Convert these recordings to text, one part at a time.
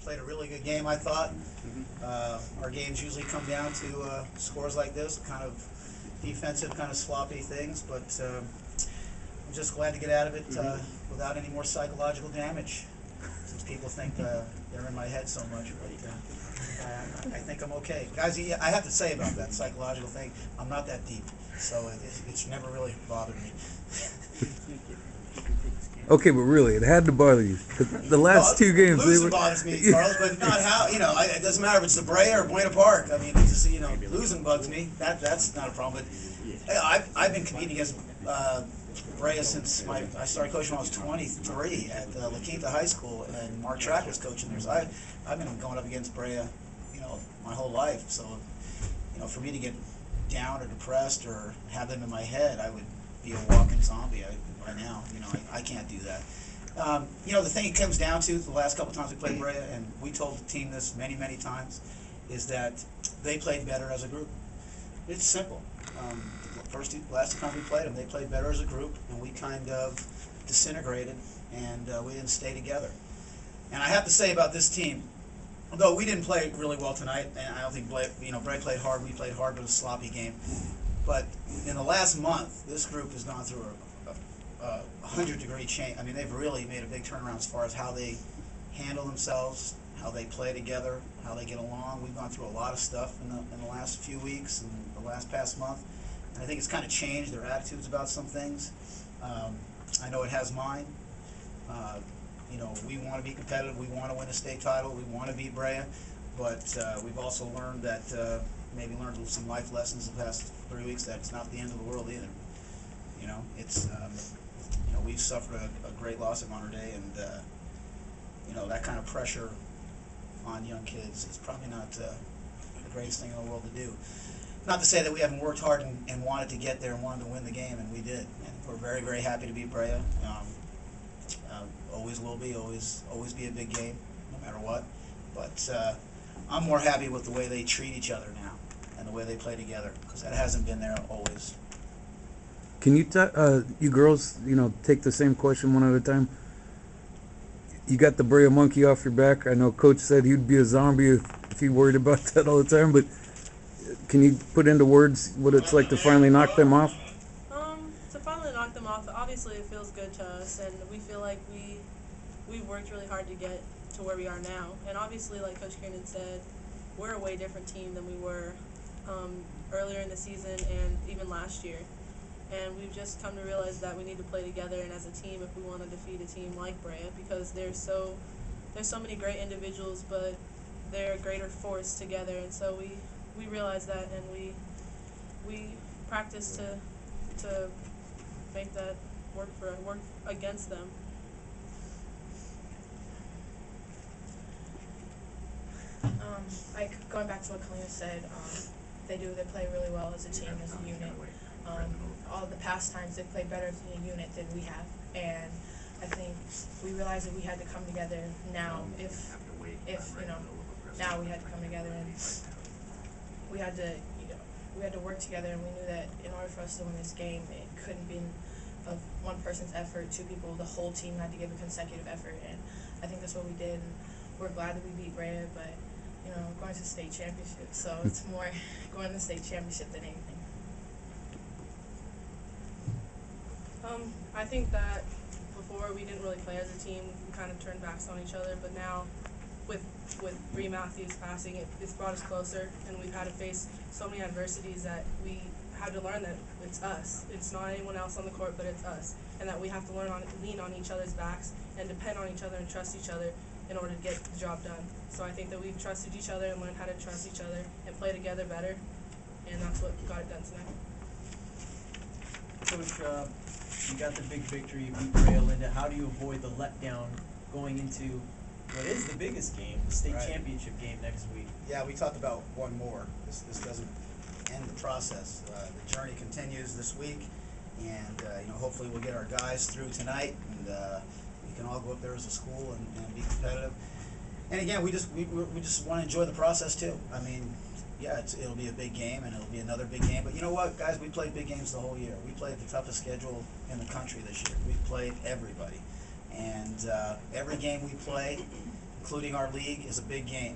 played a really good game, I thought. Our games usually come down to scores like this, kind of defensive, kind of sloppy things, but I'm just glad to get out of it without any more psychological damage, since people think they're in my head so much. But I think I'm okay. Guys, I have to say about that psychological thing, I'm not that deep, so it's never really bothered me. Okay, but really, it had to bother you. The last two games, losing bothers me, Carlos, but not how. It doesn't matter if it's the Brea or Buena Park. I mean, just losing bugs me. That's not a problem. But I've been competing against Brea since I started coaching when I was 23 at La Quinta High School, and Mark Track was coaching there. So I've been going up against Brea, my whole life. So, for me to get down or depressed or have them in my head, I would be a walking zombie by now. I can't do that. The thing it comes down to, the last couple times we played Brea, and we told the team this many, many times, is that they played better as a group. It's simple. Last two times we played them, they played better as a group, and we kind of disintegrated, and we didn't stay together. And I have to say about this team, although we didn't play really well tonight, and I don't think Brea played hard, we played hard, but it was a sloppy game. But in the last month, this group has gone through a 100-degree change. I mean, they've really made a big turnaround as far as how they handle themselves, how they play together, how they get along. We've gone through a lot of stuff in the last few weeks and the past month, and I think it's kind of changed their attitudes about some things. I know it has mine. We want to be competitive. We want to win a state title. We want to beat Brea, but we've also learned that maybe learned some life lessons the past 3 weeks that it's not the end of the world either. It's we've suffered a great loss at Monterey Day, and that kind of pressure on young kids is probably not the greatest thing in the world to do. Not to say that we haven't worked hard and wanted to get there and wanted to win the game, and we did. And we're very, very happy to beat Brea. Always will be, always be a big game, no matter what. But I'm more happy with the way they treat each other now and the way they play together, because that hasn't been there always. Can you girls, take the same question one at a time? You got the Brea monkey off your back. I know Coach said he'd be a zombie if he worried about that all the time, but can you put into words what it's like to finally knock them off? To finally knock them off, obviously it feels good to us, and we feel like we've worked really hard to get to where we are now. And obviously, like Coach Kiernan said, we're a way different team than we were earlier in the season and even last year. And we've just come to realize that we need to play together and as a team if we want to defeat a team like Brea, because there's so many great individuals, but they're a greater force together. And so we realize that, and we practice to make that work against them. Like going back to what Kaleena said, they play really well as a team, as a unit. All the past times they've played better as a unit than we have, and I think we realized that we had to come together now. If now we had to come together, and we had to work together, and we knew that in order for us to win this game, it couldn't be of one person's effort, two people. The whole team had to give a consecutive effort, and I think that's what we did. And we're glad that we beat Brea, but we're going to the state championship, so it's more going to the state championship than anything. I think that before we didn't really play as a team. We kind of turned backs on each other, but now with Bree Matthews passing, it's brought us closer, and we've had to face so many adversities that we had to learn that it's us. It's not anyone else on the court, but it's us, and that we have to lean on each other's backs and depend on each other and trust each other in order to get the job done. So I think that we've trusted each other and learned how to trust each other and play together better, and that's what got it done tonight. Coach, you got the big victory, you beat Brea Olinda. How do you avoid the letdown going into what is the biggest game, the state championship game next week? Yeah, we talked about one more. This doesn't end the process. The journey continues this week, and hopefully we'll get our guys through tonight, and we can all go up there as a school and be competitive. And again, we just want to enjoy the process too. I mean, yeah, it'll be a big game, and it'll be another big game. But you know what, guys? We played big games the whole year. We played the toughest schedule in the country this year. We've played everybody. And every game we play, including our league, is a big game.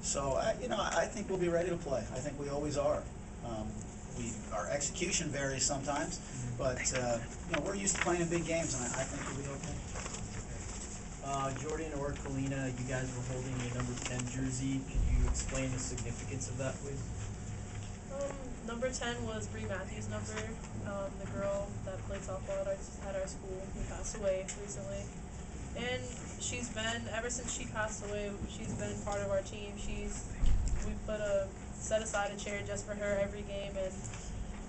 So, I think we'll be ready to play. I think we always are. Our execution varies sometimes, but we're used to playing in big games, and I think we'll be okay. Jordan or Kaleena, you guys were holding the number 10 jersey. Can you explain the significance of that, please? Number 10 was Brea Matthews' number, the girl that played softball at our school who passed away recently. And she's been, ever since she passed away, she's been part of our team. We set aside a chair just for her every game, and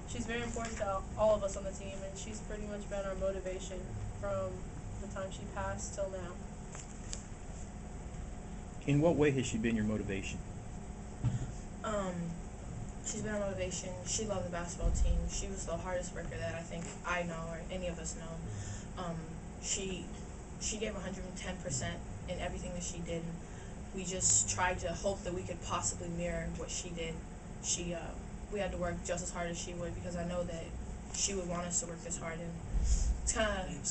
she's very important to all of us on the team, and she's pretty much been our motivation from the time she passed till now. In what way has she been your motivation? She's been our motivation. She loved the basketball team. She was the hardest worker that I think I know or any of us know. She gave 110% in everything that she did. We just tried to hope that we could possibly mirror what she did. We had to work just as hard as she would, because I know that she would want us to work this hard, and it's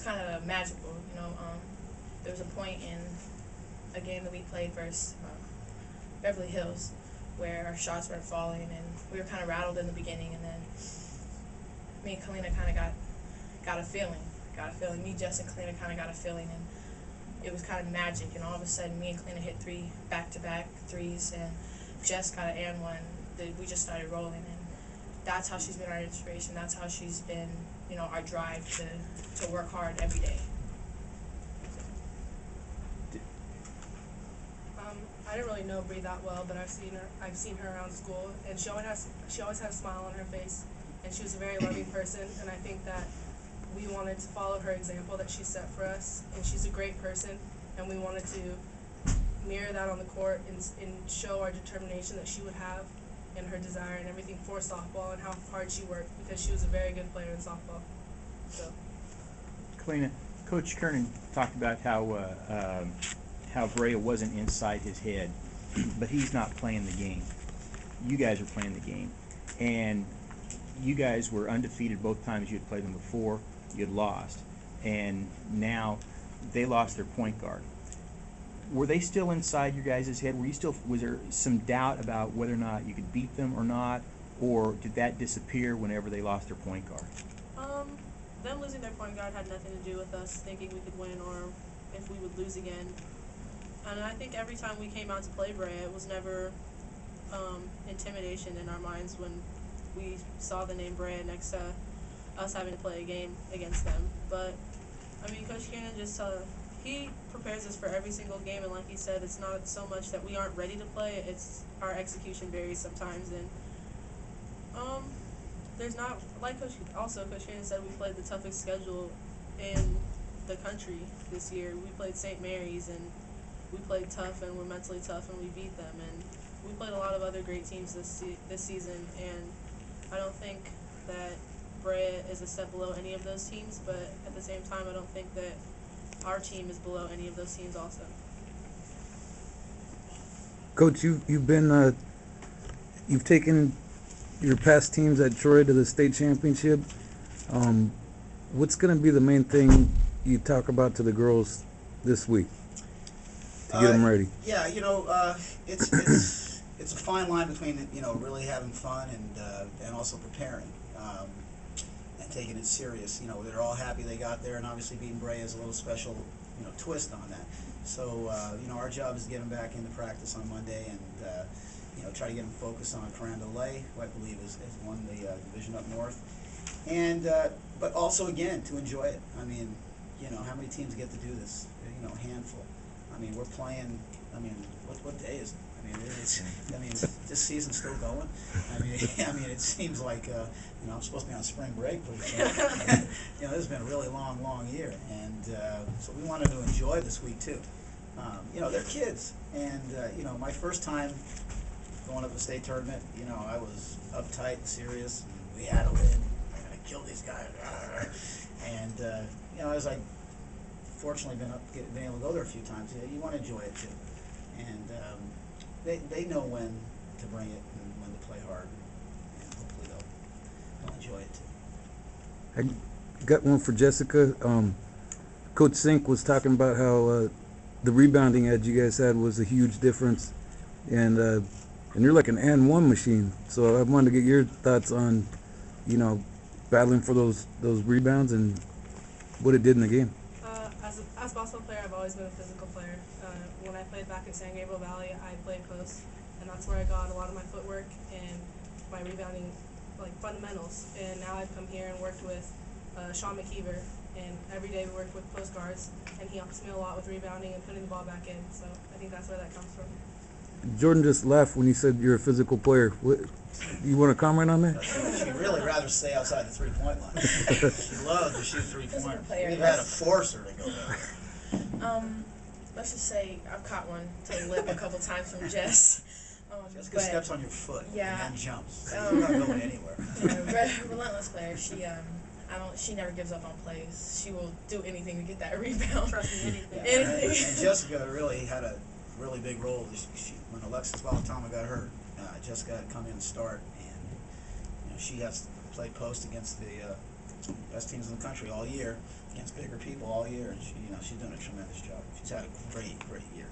kind of magical, There was a point in a game that we played versus Beverly Hills where our shots weren't falling, and we were kind of rattled in the beginning, and then me and Kaleena kind of got a feeling. Me, Jess, and Kaleena kind of got a feeling, and it was kind of magic. And all of a sudden, me and Kaleena hit 3 back-to-back threes, and Jess got an and one. We just started rolling, and that's how she's been our inspiration. That's how she's been, our drive to work hard every day. I didn't really know Brea that well, but I've seen her around school, and she always had a smile on her face, and she was a very loving person, and I think that we wanted to follow her example that she set for us, and she's a great person, and we wanted to mirror that on the court and show our determination that she would have and her desire and everything for softball and how hard she worked, because she was a very good player in softball. So. Kaleena, Coach Kiernan talked about how Brea wasn't inside his head, but he's not playing the game. You guys are playing the game, and you guys were undefeated both times you had played them before. You had lost, and now they lost their point guard. Were they still inside your guys' head? Was there some doubt about whether or not you could beat them or not, or did that disappear whenever they lost their point guard? Them losing their point guard had nothing to do with us thinking we could win or if we would lose again. And I think every time we came out to play Brea, it was never intimidation in our minds when we saw the name Brea next to us having to play a game against them. But, Coach Kiernan he prepares us for every single game, and like he said, it's not so much that we aren't ready to play, it's our execution varies sometimes, and there's not, like Coach Kiernan said, we played the toughest schedule in the country this year. We played St. Mary's, and we played tough, and we're mentally tough, and we beat them, and we played a lot of other great teams this season, and I don't think that Brea is a step below any of those teams, but at the same time, I don't think that our team is below any of those teams also. Coach, you've taken your past teams at Troy to the state championship. What's going to be the main thing you talk about to the girls this week to get them ready? Yeah, it's a fine line between really having fun and also preparing and taking it serious. They're all happy they got there, and obviously beating Brea is a little special twist on that. So our job is to get them back into practice on Monday and try to get them focused on Carondelet, who I believe has won the division up north, and but also again to enjoy it. How many teams get to do this? A handful. We're playing. What day is it? This season's still going. It seems like I'm supposed to be on spring break pretty soon. This has been a really long year, and so we wanted to enjoy this week too. They're kids, and my first time going up to the state tournament, I was uptight and serious. And we had to win. I'm gonna kill these guys, and I was like, fortunately been able to go there a few times. You want to enjoy it too, and they know when to bring it and when to play hard, and hopefully they'll enjoy it too. I got one for Jessica. Coach Sink was talking about how the rebounding edge you guys had was a huge difference, and you're like an and one machine. So I wanted to get your thoughts on, battling for those rebounds and what it did in the game. As a basketball player, I've always been a physical player. When I played back in San Gabriel Valley, I played post, and that's where I got a lot of my footwork and my rebounding, fundamentals. And now I've come here and worked with Sean McKeever, and every day we work with post guards, and he helps me a lot with rebounding and putting the ball back in. So I think that's where that comes from. Jordan just laughed when you said you're a physical player. You want to comment on that? She'd really rather stay outside the three-point line. She loves to shoot three-pointers. We've had to force her to go there. Let's just say I've caught one to the lip a couple times from Jess. Jessica steps on your foot yeah, and then jumps. You're not going anywhere. Relentless player. She never gives up on plays. She will do anything to get that rebound. Trust me, anything. Anything. And Jessica really had a really big role. When Alexis Balatama got hurt, Jessica had to come in and start, and she has to play post against the best teams in the country all year, against bigger people all year, and she's done a tremendous job. She's had a great year.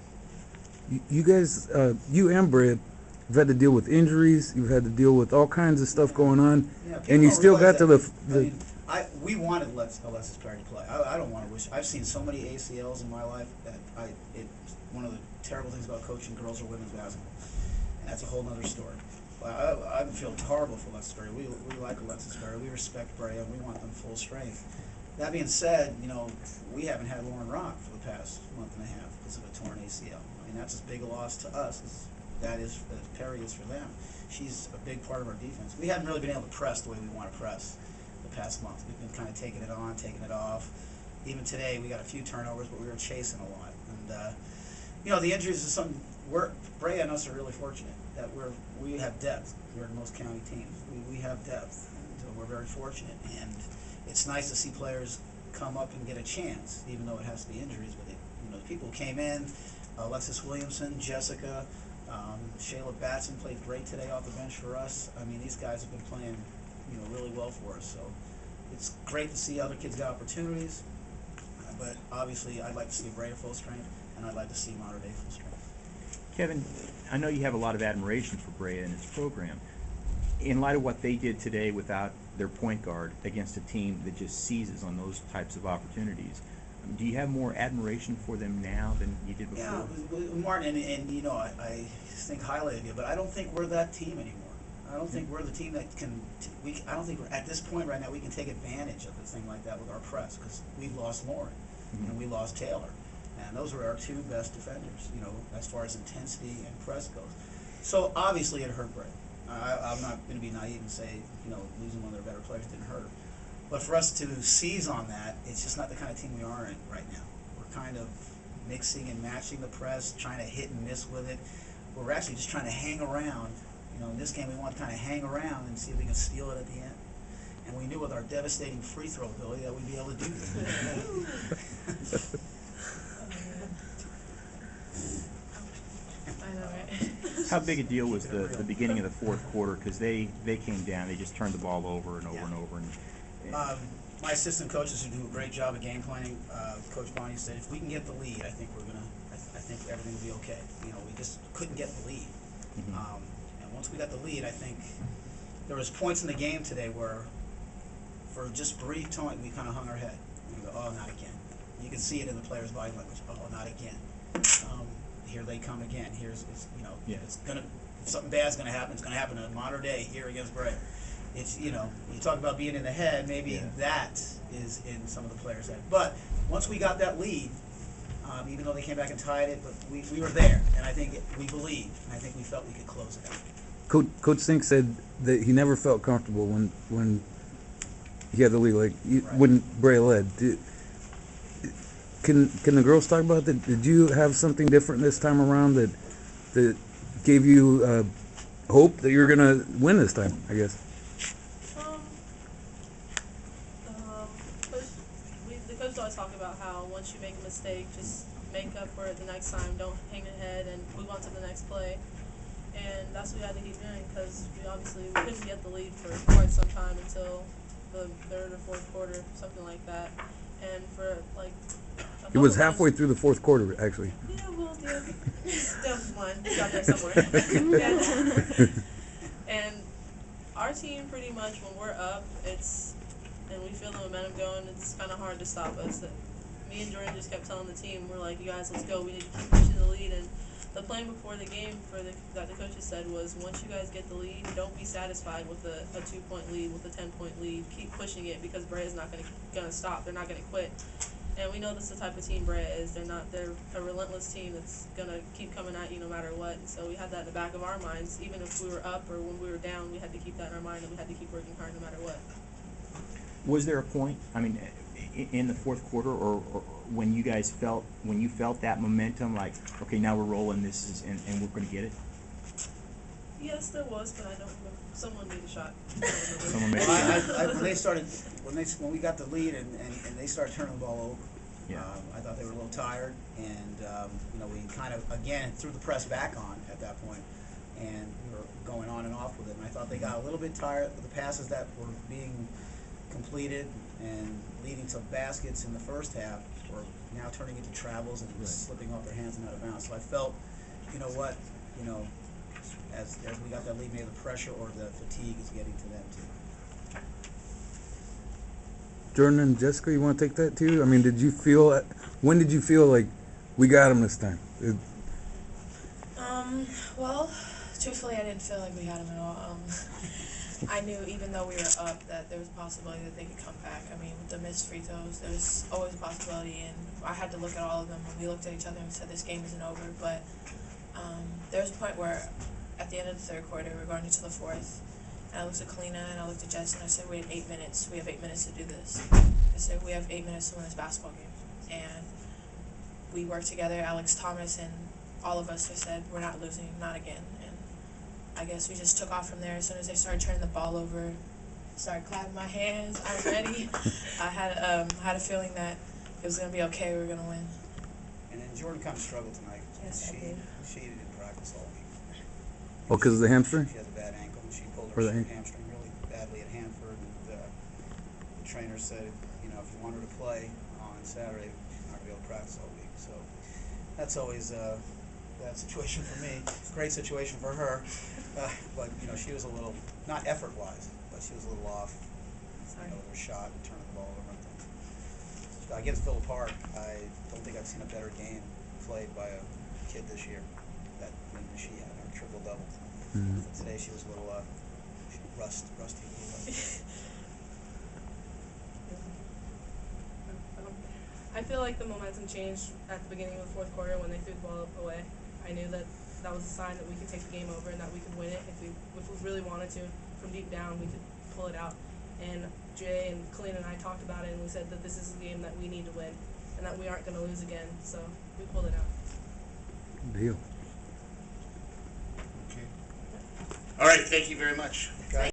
You guys, you and Brea, have had to deal with injuries. You've had to deal with all kinds of stuff going on, and you still got to the. We wanted Alexis Perry to play. I don't want to wish. I've seen so many ACLs in my life that it's one of the terrible things about coaching girls or women's basketball, and that's a whole other story. I feel horrible for Alexis Perry. We like Alexis Perry. We respect Brea, and we want them full strength. That being said, we haven't had Lauren Rock for the past month and a half because of a torn ACL. I mean, that's as big a loss to us as that is Perry is for them. She's a big part of our defense. We haven't really been able to press the way we want to press the past month. We've been kind of taking it on, taking it off. Even today, we got a few turnovers, but we were chasing a lot. And the injuries is something. Brea and us are really fortunate that we have depth. We're in most county teams. We have depth, and so we're very fortunate. And it's nice to see players come up and get a chance, even though it has to be injuries. But people came in. Alexis Williamson, Jessica, Shayla Batson played great today off the bench for us. I mean, these guys have been playing, really well for us. So it's great to see other kids get opportunities. But obviously, I'd like to see Brea full strength, and I'd like to see Mater Dei full strength. Kevin, I know you have a lot of admiration for Brea and its program. In light of what they did today without their point guard against a team that just seizes on those types of opportunities, do you have more admiration for them now than you did before? Yeah, Martin, and I think highly of you, but I don't think we're that team anymore. I don't think we're the team that can. I don't think we're at this point right now. We can take advantage of a thing like that with our press because we've lost Lauren and we lost Taylor, and those were our two best defenders. As far as intensity and press goes. So obviously it hurt Brea. I'm not going to be naive and say losing one of their better players didn't hurt. But for us to seize on that, it's just not the kind of team we are in right now. We're kind of mixing and matching the press, trying to hit and miss with it. We're actually just trying to hang around. In this game, we want to kind of hang around and see if we can steal it at the end. And we knew with our devastating free throw ability that we'd be able to do that. I know, right? How big a deal was the beginning of the fourth quarter? Because they came down, they just turned the ball over and over and over. My assistant coaches who do a great job of game planning, Coach Bonnie said, if we can get the lead, I think everything will be okay. We just couldn't get the lead. Mm-hmm. And once we got the lead, I think there was points in the game today where, for just brief time, we kind of hung our head. We go, oh, not again. You can see it in the players' body language. Oh, not again. Here they come again. It's gonna. If something bad's gonna happen, it's gonna happen in Mater Dei here against Brea. It's you talk about being in the head. Maybe that is in some of the players' head. But once we got that lead, even though they came back and tied it, but we were there, and I think we believed, and I think we felt we could close it out. Coach Sink said that he never felt comfortable when he had the lead, when Brea led. Can the girls talk about that? Did you have something different this time around that gave you hope that you're gonna win this time? I guess. The coach always talk about how once you make a mistake, just make up for it the next time. Don't hang your head and move on to the next play. And that's what we had to keep doing because we couldn't get the lead for quite some time until the third or fourth quarter, something like that. And for It was halfway through the fourth quarter, actually. Yeah, well, still one. It's out there somewhere. Yeah. And our team, pretty much, when we're up, and we feel the momentum going, it's kind of hard to stop us. Me and Jordan just kept telling the team, we're like, you guys, let's go. We need to keep pushing the lead. And the plan before the game that the coaches said was, once you guys get the lead, don't be satisfied with a 2-point lead, with a 10-point lead. Keep pushing it, because Brea's not gonna stop. They're not gonna quit. And we know that's the type of team Brea is. They're a relentless team that's gonna keep coming at you no matter what. So we had that in the back of our minds. Even if we were up or when we were down, we had to keep that in our mind, and we had to keep working hard no matter what. Was there a point, I mean, in the fourth quarter, or when you felt that momentum, like, okay, now we're rolling, and we're going to get it? Yes, there was, but I don't remember. Someone made a shot. Someone made a Well, when we got the lead and they started turning the ball over, Yeah. I thought they were a little tired, and we kind of again threw the press back on at that point, and we were going on and off with it. And I thought they got a little bit tired of the passes that were being completed and leading to baskets in the first half were now turning into travels and slipping off their hands and out of bounds. So I felt, as we got that lead, maybe the pressure or the fatigue is getting to them too. Jordan and Jessica, you want to take that too? I mean, when did you feel like we got them this time? Well, truthfully, I didn't feel like we had them at all. I knew, even though we were up, that there was a possibility that they could come back. I mean, with the missed free throws, there was always a possibility, and I had to look at all of them, and we looked at each other and said, this game isn't over. But there was a point where, at the end of the third quarter, we were going into the fourth, and I looked at Kaleena and I looked at Jess, and I said, we have 8 minutes. We have 8 minutes to do this. I said, we have 8 minutes to win this basketball game. And we worked together, Alex, Thomas, and all of us just said, we're not losing, not again. And I guess we just took off from there. As soon as they started turning the ball over, started clapping my hands, I'm ready. I had a feeling that it was going to be okay, we were going to win. And then Jordan kind of struggled tonight. Yes, I did. She didn't practice all week. Oh, because of the hamstring? She has a bad ankle, and she pulled Or her the hamstring really badly at Hanford. And the trainer said, if you want her to play on Saturday, she's not going to be able to practice all week. So that's always a bad situation for me. Great situation for her. But she was a little, not effort-wise, but she was a little off. With her shot and turning the ball over. So against Villa Park, I don't think I've seen a better game played by a kid this year than she had her triple-double. Mm-hmm. Today she was a little rusty. A little I feel like the momentum changed at the beginning of the fourth quarter when they threw the ball away. I knew that was a sign that we could take the game over and that we could win it if we really wanted to. From deep down, we could pull it out. And Jay and Kaleena and I talked about it, and we said that this is a game that we need to win and that we aren't going to lose again. So we pulled it out. Deal. Okay. All right, thank you very much.